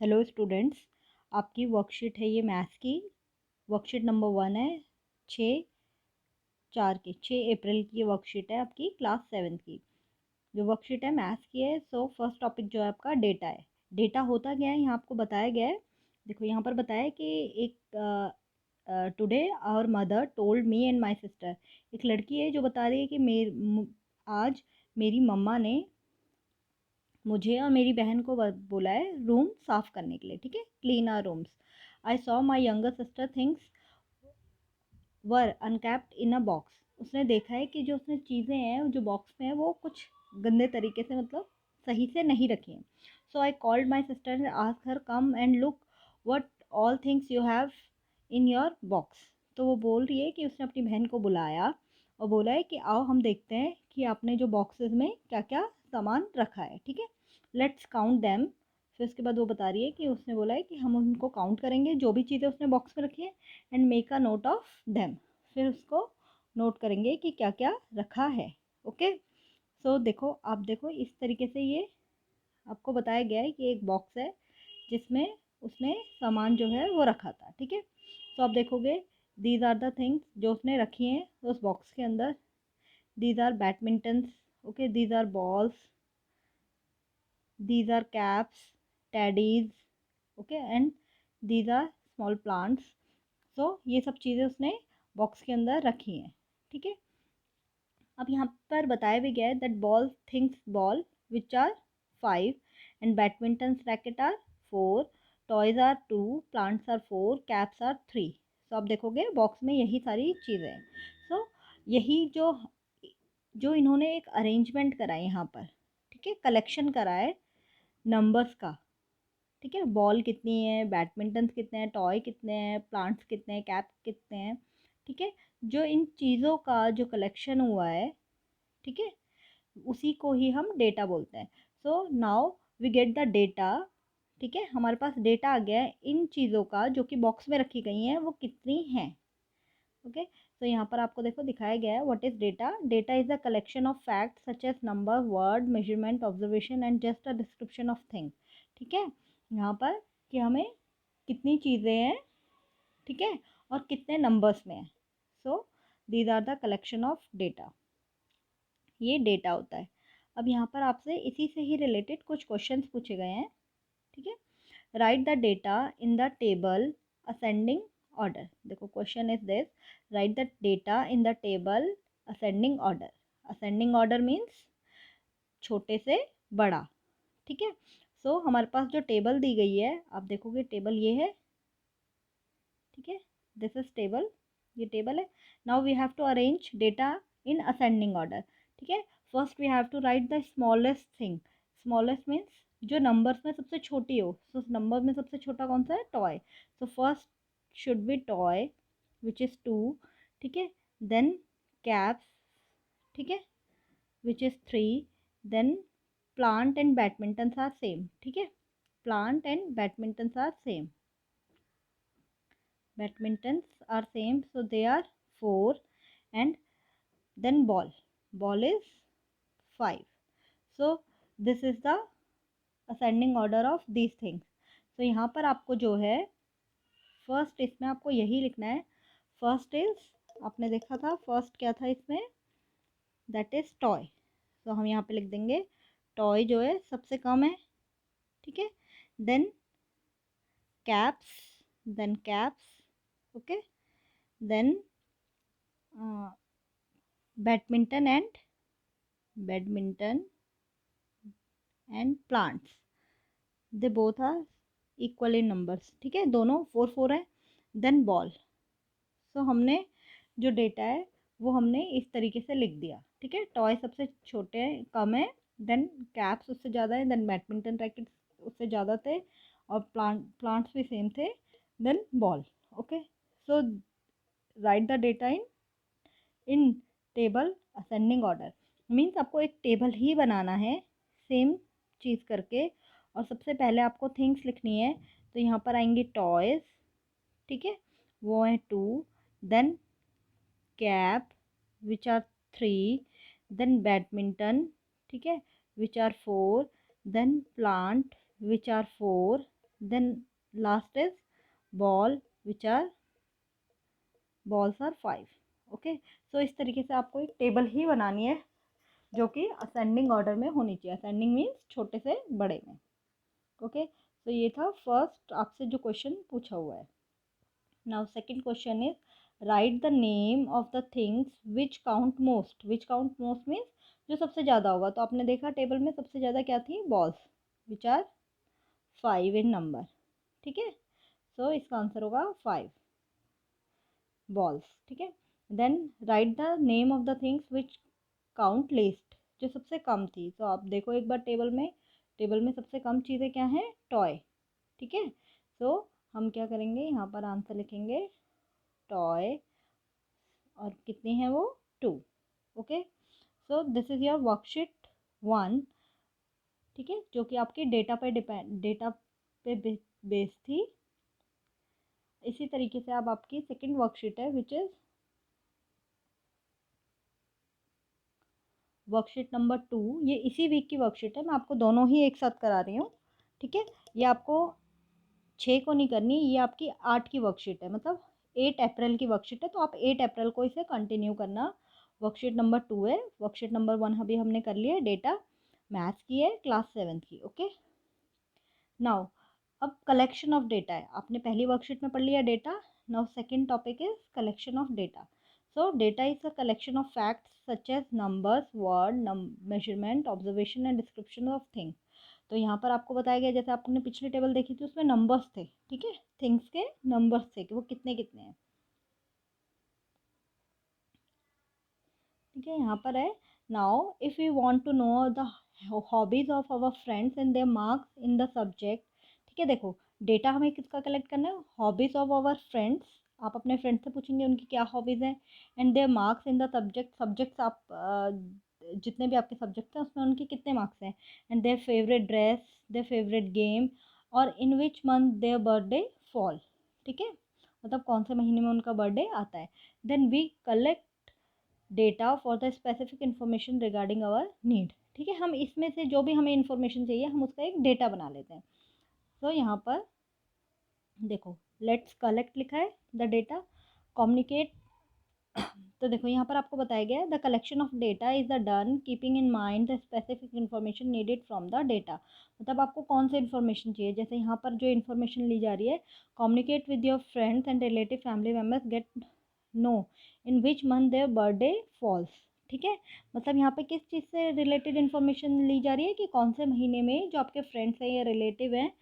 Hello students, आपकी worksheet है ये मैथ्स की। वर्कशीट नंबर 1 है। 6 अप्रैल की ये वर्कशीट है आपकी क्लास 7 की। जो वर्कशीट है मैथ्स की है। सो फर्स्ट टॉपिक जो है आपका डेटा है। डेटा होता क्या है यहाँ आपको बताया गया है। देखो यहाँ पर बताया है कि एक today our mother told me and my sister. एक लड़की है जो बता रही है कि आज मेरी मम्मा ने मुझे और मेरी बहन को बोला है रूम साफ करने के लिए। ठीक है, clean our rooms. I saw my younger sister things were uncapped in a box. उसने देखा है कि जो उसने चीज़ें हैं जो बॉक्स में है वो कुछ गंदे तरीके से, मतलब सही से नहीं रखी हैं। So I called my sister and asked her come and look what all things you have in your box. तो वो बोल रही है कि उसने अपनी बहन को बुलाया और बोला है कि आओ हम देखते हैं कि आपने जो बॉक्सेस में क्या क्या सामान रखा है। ठीक है, लेट्स काउंट दैम। फिर उसके बाद वो बता रही है कि उसने बोला है कि हम उनको काउंट करेंगे जो भी चीज़ें उसने बॉक्स में रखी है and make a note of them. फिर उसको नोट करेंगे कि क्या क्या रखा है। ओके, सो देखो, आप देखो इस तरीके से ये आपको बताया गया है कि एक बॉक्स है जिसमें उसने सामान जो है वो रखा था। ठीक है, तो आप देखोगे दीज आर द थिंग्स जो उसने रखी हैं उस बॉक्स के अंदर। These are badmintons, okay, these are balls, these are caps, teddies, okay, and these are small plants. So ये सब चीज़ें उसने बॉक्स के अंदर रखी हैं। ठीक है, अब यहाँ पर बताया भी गया है that ball things ball which are 5 एंड badminton racket are 4, toys are 2, plants are 4, caps are 3। So आप देखोगे बॉक्स में यही सारी चीज़ें हैं। सो यही जो जो इन्होंने एक अरेंजमेंट करा है यहाँ पर। ठीक है, कलेक्शन करा है नंबर्स का। ठीक है, बॉल कितनी है, बैडमिंटन कितने हैं, टॉय कितने हैं, प्लांट्स कितने हैं, कैप कितने हैं। ठीक है, जो इन चीज़ों का जो कलेक्शन हुआ है, ठीक है, उसी को ही हम डेटा बोलते हैं। So now we get the data. ठीक है, हमारे पास डेटा आ गया है इन चीज़ों का जो कि बॉक्स में रखी गई हैं वो कितनी हैं। ओके, तो यहाँ पर आपको देखो दिखाया गया है what is data. Data is a collection of fact such as number, word, measurement, observation and just a description of thing. ठीक है, यहाँ पर कि हमें कितनी चीज़ें हैं, ठीक है, और कितने नंबर्स में है। So these are the collection of data. ये डेटा होता है। अब यहाँ पर आपसे इसी से ही रिलेटेड कुछ क्वेश्चंस पूछे गए हैं। ठीक है, right the data in the table ascending order. देखो question is this, right the data in the table ascending order. Ascending order means छोटे से बड़ा। ठीक है, सो हमारे पास जो टेबल दी गई है, आप देखोगे टेबल ये है। ठीक है, दिस इज टेबल, ये टेबल है। Now we have to arrange data in ascending order. ठीक है, first we have to write the smallest thing. Smallest means जो नंबर्स में सबसे छोटी हो। सो नंबर में सबसे छोटा कौन सा है, toy. So first should be toy which is 2। ठीक है, देन कैप्स, ठीक है, which is 3। Then plant and badminton are same. ठीक है, plant and badminton are same, badmintons are same, so they are 4, and then ball is 5. So this is the ascending order of these things. So यहाँ पर आपको जो है first इसमें आपको यही लिखना है। फर्स्ट इज, आपने देखा था फर्स्ट क्या था इसमें, दैट इज टॉय। तो हम यहाँ पे लिख देंगे टॉय जो है सबसे कम है। ठीक है, then caps, then caps, okay, then badminton and plants, they both are equal in numbers. ठीक है, दोनों 4 4 है। Then ball. सो हमने जो डेटा है वो हमने इस तरीके से लिख दिया। ठीक है, टॉय सबसे छोटे हैं, कम है, देन कैप्स उससे ज़्यादा है, देन बैडमिंटन रैकेट उससे ज़्यादा थे, और प्लांट्स भी सेम थे, then ball. Okay, so write the data in table ascending order. Means आपको एक टेबल ही बनाना है सेम चीज़ करके, और सबसे पहले आपको थिंग्स लिखनी है। तो यहाँ पर आएंगे टॉयज़, ठीक है, वो हैं 2, then cap which are 3, then badminton, ठीक है, which are 4, then plant which are 4, then last is ball which are balls are 5। Okay, so इस तरीके से आपको एक टेबल ही बनानी है जो कि असेंडिंग ऑर्डर में होनी चाहिए। असेंडिंग मीन्स छोटे से बड़े में। ओके, तो ये था फर्स्ट आपसे जो क्वेश्चन पूछा हुआ है। Now second question is right the name of the things which count most. Which count most means जो सबसे ज़्यादा होगा। तो आपने देखा टेबल में सबसे ज़्यादा क्या थी, balls which are 5 in number. ठीक है, सो इसका आंसर होगा 5 बॉल्स। ठीक है, then write the name of the things which count list, जो सबसे कम थी। तो आप देखो एक बार टेबल में सबसे कम चीज़ें क्या हैं, टॉय। ठीक है, सो हम क्या करेंगे, यहाँ पर आंसर लिखेंगे टॉय, और कितनी है वो, 2। Okay, so this is your worksheet 1। ठीक है, जो कि आपकी डेटा पे बेस थी। इसी तरीके से अब आपकी सेकंड वर्कशीट है विच इज वर्कशीट नंबर 2। ये इसी वीक की वर्कशीट है, मैं आपको दोनों ही एक साथ करा रही हूँ। ठीक है, ये आपको 6 को नहीं करनी, ये आपकी 8 की वर्कशीट है, मतलब 8 अप्रैल की वर्कशीट है। तो आप 8 अप्रैल को इसे कंटिन्यू करना। वर्कशीट नंबर 2 है। वर्कशीट नंबर 1 अभी हमने कर लिया है, डेटा मैथ्स की है, क्लास 7 की। ओके, नाउ अब कलेक्शन ऑफ डेटा है। आपने पहली वर्कशीट में पढ़ लिया data. Now second topic is collection of data. So data is a collection of facts such as numbers, word, measurement, observation and description of things. तो यहाँ पर आपको बताया गया, जैसे आपने पिछली टेबल देखी थी उसमें नंबर्स थे। ठीक है, थिंग्स के नंबर्स थे कि वो कितने कितने हैं। ठीक है, यहाँ पर है now if you want to know the hobbies of our friends and their marks in the subject. ठीक है, देखो डेटा हमें किसका कलेक्ट करना है, हॉबीज ऑफ आवर फ्रेंड्स। आप अपने फ्रेंड से पूछेंगे उनकी क्या हॉबीज़ हैं, and their marks in the subject. Subjects आप जितने भी आपके सब्जेक्ट हैं उसमें उनके कितने मार्क्स हैं, and their favourite dress, their favourite game, और in which month their birthday fall. ठीक है, मतलब कौन से महीने में उनका बर्थडे आता है। Then we collect data for the specific information regarding our need. ठीक है, हम इसमें से जो भी हमें इंफॉर्मेशन चाहिए हम उसका एक डेटा बना लेते हैं। तो यहाँ पर देखो लेट्स कलेक्ट लिखा है, द डेटा कम्युनिकेट। तो देखो यहाँ पर आपको बताया गया है the collection of data is the done keeping in mind the specific information needed from the data. मतलब आपको कौन सी इन्फॉर्मेशन चाहिए, जैसे यहाँ पर जो इन्फॉर्मेशन ली जा रही है, communicate with your friends and relative family members, get know in which month their birthday falls. ठीक है, मतलब यहाँ पे किस चीज़ से रिलेटेड इन्फॉर्मेशन ली जा रही है कि कौन से महीने में जो आपके फ्रेंड्स हैं या रिलेटिव हैं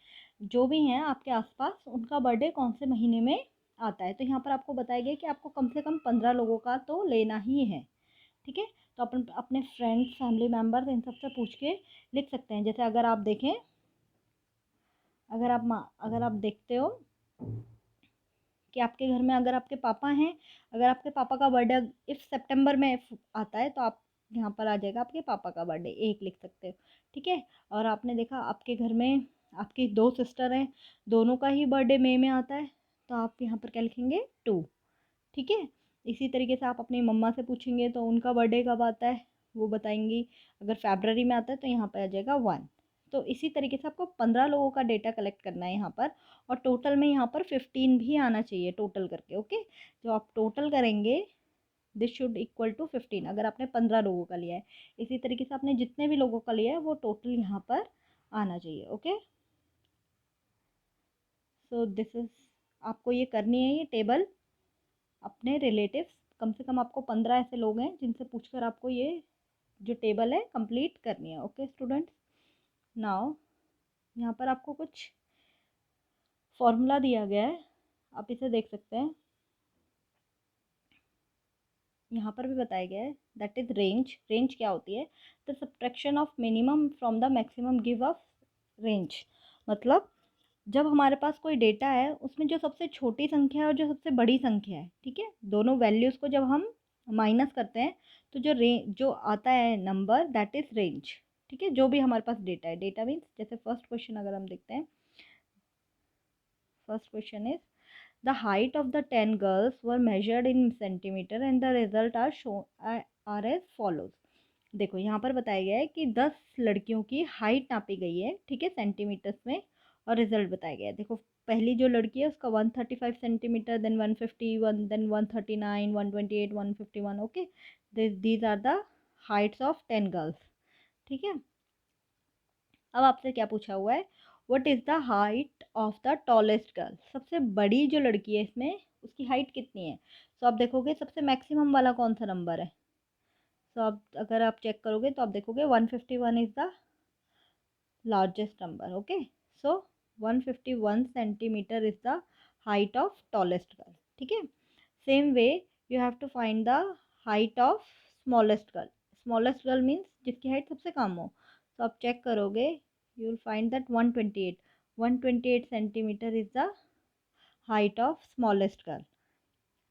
जो भी हैं आपके आसपास, उनका बर्थडे कौन से महीने में आता है। तो यहाँ पर आपको बताया गया कि आपको कम से कम 15 लोगों का तो लेना ही है। ठीक है, तो अपन अपने फ्रेंड्स, फैमिली मेम्बर्स, इन सबसे पूछ के लिख सकते हैं। जैसे अगर आप देखें, अगर आप देखते हो कि आपके घर में अगर आपके पापा हैं, अगर आपके पापा का बर्थडे इफ सितंबर में आता है तो आप यहाँ पर आ जाएगा आपके पापा का बर्थडे, एक लिख सकते हो। ठीक है, और आपने देखा आपके घर में आपकी 2 सिस्टर हैं, दोनों का ही बर्थडे मई में आता है, तो आप यहाँ पर क्या लिखेंगे, 2। ठीक है, इसी तरीके से आप अपनी मम्मा से पूछेंगे तो उनका बर्थडे कब आता है वो बताएंगी, अगर फरवरी में आता है तो यहाँ पर आ जाएगा 1। तो इसी तरीके से आपको 15 लोगों का डेटा कलेक्ट करना है यहाँ पर, और टोटल में यहाँ पर 15 भी आना चाहिए टोटल करके। ओके, जो आप टोटल करेंगे दिस शुड इक्वल टू 15, अगर आपने 15 लोगों का लिया है। इसी तरीके से आपने जितने भी लोगों का लिया है वो टोटल यहाँ पर आना चाहिए। ओके, सो दिस इज, आपको ये करनी है ये टेबल अपने रिलेटिव्स, कम से कम आपको 15 ऐसे लोग हैं जिनसे पूछकर आपको ये जो टेबल है कंप्लीट करनी है। ओके स्टूडेंट्स, नाउ यहाँ पर आपको कुछ फॉर्मूला दिया गया है, आप इसे देख सकते हैं। यहाँ पर भी बताया गया है दैट इज रेंज। रेंज क्या होती है, the subtraction of minimum from the maximum give a range. मतलब जब हमारे पास कोई डेटा है उसमें जो सबसे छोटी संख्या है और जो सबसे बड़ी संख्या है, ठीक है, दोनों वैल्यूज़ को जब हम माइनस करते हैं तो जो आता है नंबर दैट इज़ रेंज। ठीक है, जो भी हमारे पास डेटा है, डेटा मीन्स जैसे फर्स्ट क्वेश्चन अगर हम देखते हैं, first question is the height of the 10 girls were measured in centimetre and the result are show are as follows. देखो यहाँ पर बताया गया है कि 10 लड़कियों की हाइट नापी गई है, ठीक है, सेंटीमीटर्स में, और रिजल्ट बताया गया है। देखो पहली जो लड़की है उसका 135 centimetre, then 151, then 139, 128, 151। Okay, these are the heights of 10 girls. ठीक है, अब आपसे क्या पूछा हुआ है, what is the height of the tallest girl. सबसे बड़ी जो लड़की है इसमें उसकी हाइट कितनी है। तो आप देखोगे सबसे मैक्सिमम वाला कौन सा नंबर है। तो आप अगर आप चेक करोगे तो आप देखोगे 151 is the largest number. Okay, so 151 centimeter is the height of tallest girl. ठीक है, same way you have to find the height of smallest girl. Smallest girl means जिसकी हाइट सबसे कम हो। तो आप चेक करोगे you will find that 128 centimeter is the height of smallest girl.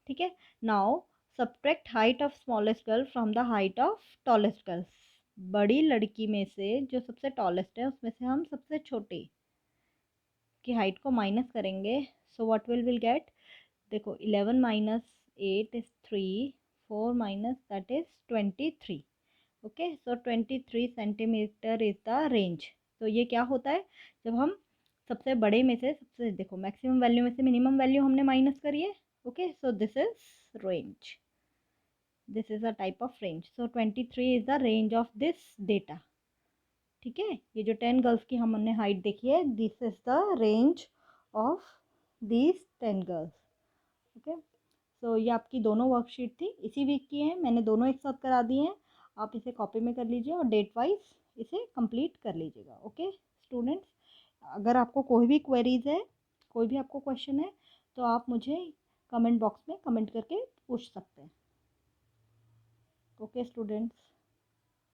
ठीक है, now subtract height of smallest girl from the height of tallest girl. बड़ी लड़की में से जो सबसे टॉलेस्ट है उसमें से हम सबसे छोटे की हाइट को माइनस करेंगे। सो व्हाट विल गेट, देखो 11 minus 8 is 3, 4 minus that is 23। Okay, so 23 centimetre is the range. तो ये क्या होता है, जब हम सबसे बड़े में से सबसे, देखो मैक्सिमम वैल्यू में से मिनिमम वैल्यू हमने माइनस करी है। Okay, so this is range, this is a type of range. So 23 is the range of this data. ठीक है, ये जो 10 गर्ल्स की हमने हाइट देखी है, this is the range of these 10 girls. Okay, so ये आपकी दोनों वर्कशीट थी, इसी वीक की हैं, मैंने दोनों एक साथ करा दी हैं। आप इसे कॉपी में कर लीजिए और डेट वाइज इसे कंप्लीट कर लीजिएगा। ओके स्टूडेंट्स, अगर आपको कोई भी क्वेरीज है, कोई भी आपको क्वेश्चन है, तो आप मुझे कमेंट बॉक्स में कमेंट करके पूछ सकते हैं। Okay students.